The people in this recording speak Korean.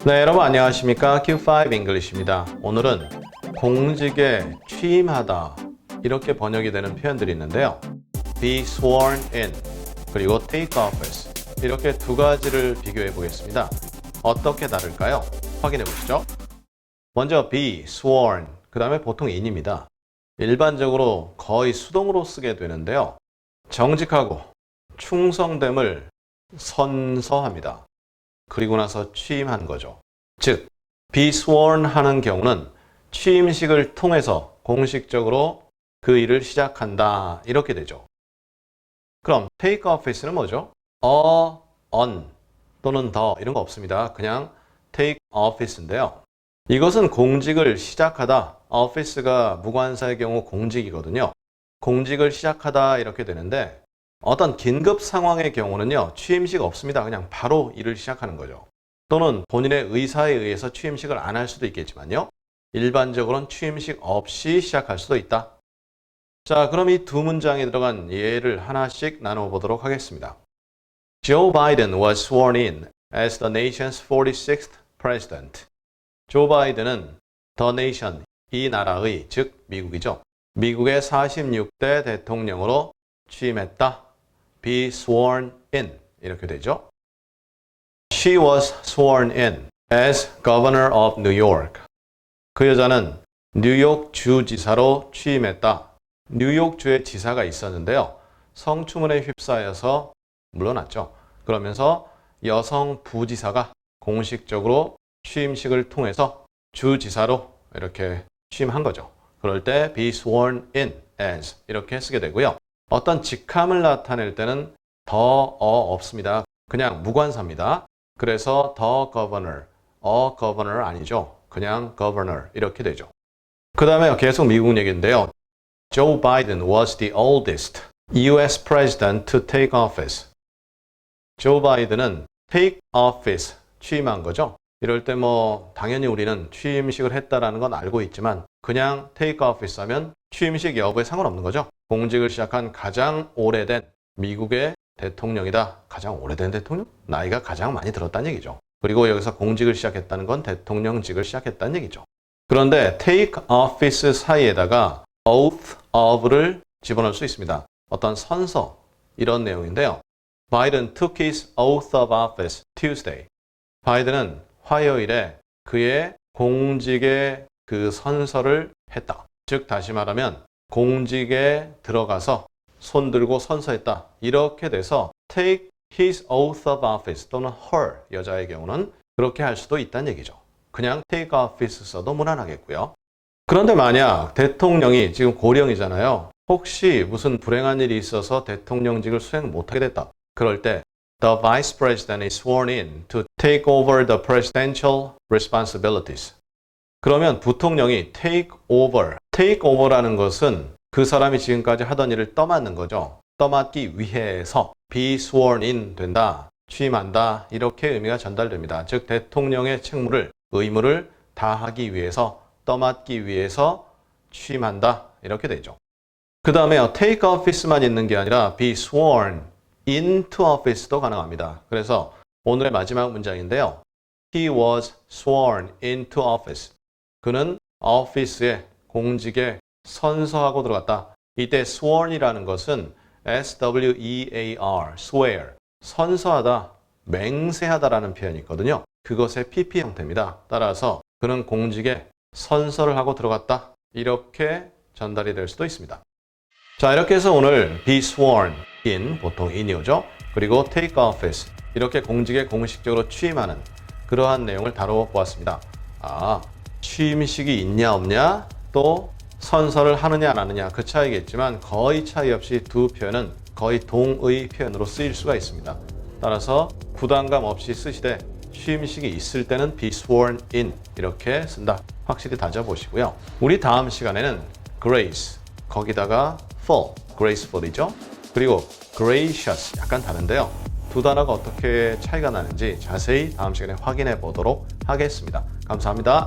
네, 여러분 안녕하십니까? Q5 English입니다. 오늘은 공직에 취임하다 이렇게 번역이 되는 표현들이 있는데요. be sworn in 그리고 take office 이렇게 두 가지를 비교해 보겠습니다. 어떻게 다를까요? 확인해 보시죠. 먼저 be sworn 그 다음에 보통 in입니다. 일반적으로 거의 수동으로 쓰게 되는데요. 정직하고 충성됨을 선서합니다. 그리고 나서 취임한 거죠. 즉, be sworn 하는 경우는 취임식을 통해서 공식적으로 그 일을 시작한다 이렇게 되죠. 그럼 take office는 뭐죠? on 또는 the 이런 거 없습니다. 그냥 take office인데요. 이것은 공직을 시작하다, office가 무관사의 경우 공직이거든요. 공직을 시작하다 이렇게 되는데 어떤 긴급 상황의 경우는요. 취임식 없습니다. 그냥 바로 일을 시작하는 거죠. 또는 본인의 의사에 의해서 취임식을 안 할 수도 있겠지만요. 일반적으로는 취임식 없이 시작할 수도 있다. 자, 그럼 이 두 문장에 들어간 예를 하나씩 나눠보도록 하겠습니다. Joe Biden was sworn in as the nation's 46th president. 조 바이든은 The Nation, 이 나라의, 즉 미국이죠. 미국의 46대 대통령으로 취임했다. Be sworn in 이렇게 되죠. She was sworn in as governor of New York. 그 여자는 뉴욕 주지사로 취임했다. 뉴욕주의 지사가 있었는데요. 성추문에 휩싸여서 물러났죠. 그러면서 여성 부지사가 공식적으로 취임식을 통해서 주지사로 이렇게 취임한 거죠. 그럴 때 be sworn in as 이렇게 쓰게 되고요. 어떤 직함을 나타낼 때는 더 없습니다. 그냥 무관사입니다. 그래서 the governor, governor 아니죠. 그냥 governor 이렇게 되죠. 그 다음에 계속 미국 얘기인데요. Joe Biden was the oldest US president to take office. 조 바이든은 take office, 취임한 거죠. 이럴 때 당연히 우리는 취임식을 했다라는 건 알고 있지만 그냥 take office 하면 취임식 여부에 상관없는 거죠. 공직을 시작한 가장 오래된 미국의 대통령이다. 가장 오래된 대통령? 나이가 가장 많이 들었다는 얘기죠. 그리고 여기서 공직을 시작했다는 건 대통령직을 시작했다는 얘기죠. 그런데 take office 사이에다가 oath of를 집어넣을 수 있습니다. 어떤 선서, 이런 내용인데요. Biden took his oath of office Tuesday. 바이든은 화요일에 그의 공직의 그 선서를 했다. 즉 다시 말하면 공직에 들어가서 손 들고 선서했다. 이렇게 돼서 take his oath of office 또는 her, 여자의 경우는 그렇게 할 수도 있다는 얘기죠. 그냥 take office 써도 무난하겠고요. 그런데 만약 대통령이 지금 고령이잖아요. 혹시 무슨 불행한 일이 있어서 대통령직을 수행 못하게 됐다. 그럴 때 The Vice President is sworn in to take over the presidential responsibilities. 그러면 부통령이 take over라는 것은 그 사람이 지금까지 하던 일을 떠맡는 거죠. 떠맡기 위해서 be sworn in 된다, 취임한다 이렇게 의미가 전달됩니다. 즉 대통령의 책무를, 의무를 다하기 위해서, 떠맡기 위해서 취임한다 이렇게 되죠. 그 다음에 take office만 있는 게 아니라 be sworn into office도 가능합니다. 그래서 오늘의 마지막 문장인데요. He was sworn into office. 그는 오피스에, 공직에 선서하고 들어갔다. 이때 sworn이라는 것은 S-W-E-A-R, swear, 선서하다, 맹세하다라는 표현이 있거든요. 그것의 PP 형태입니다. 따라서 그는 공직에 선서를 하고 들어갔다. 이렇게 전달이 될 수도 있습니다. 자, 이렇게 해서 오늘 be sworn in, 보통 in이 오죠. 그리고 take office, 이렇게 공직에 공식적으로 취임하는 그러한 내용을 다뤄보았습니다. 취임식이 있냐 없냐, 또 선서를 하느냐 안 하느냐 그 차이겠지만 거의 차이 없이 두 표현은 거의 동의 표현으로 쓰일 수가 있습니다. 따라서 부담감 없이 쓰시되 취임식이 있을 때는 be sworn in 이렇게 쓴다. 확실히 다져보시고요. 우리 다음 시간에는 grace, 거기다가 full, graceful이죠. 그리고 gracious, 약간 다른데요. 두 단어가 어떻게 차이가 나는지 자세히 다음 시간에 확인해 보도록 하겠습니다. 감사합니다.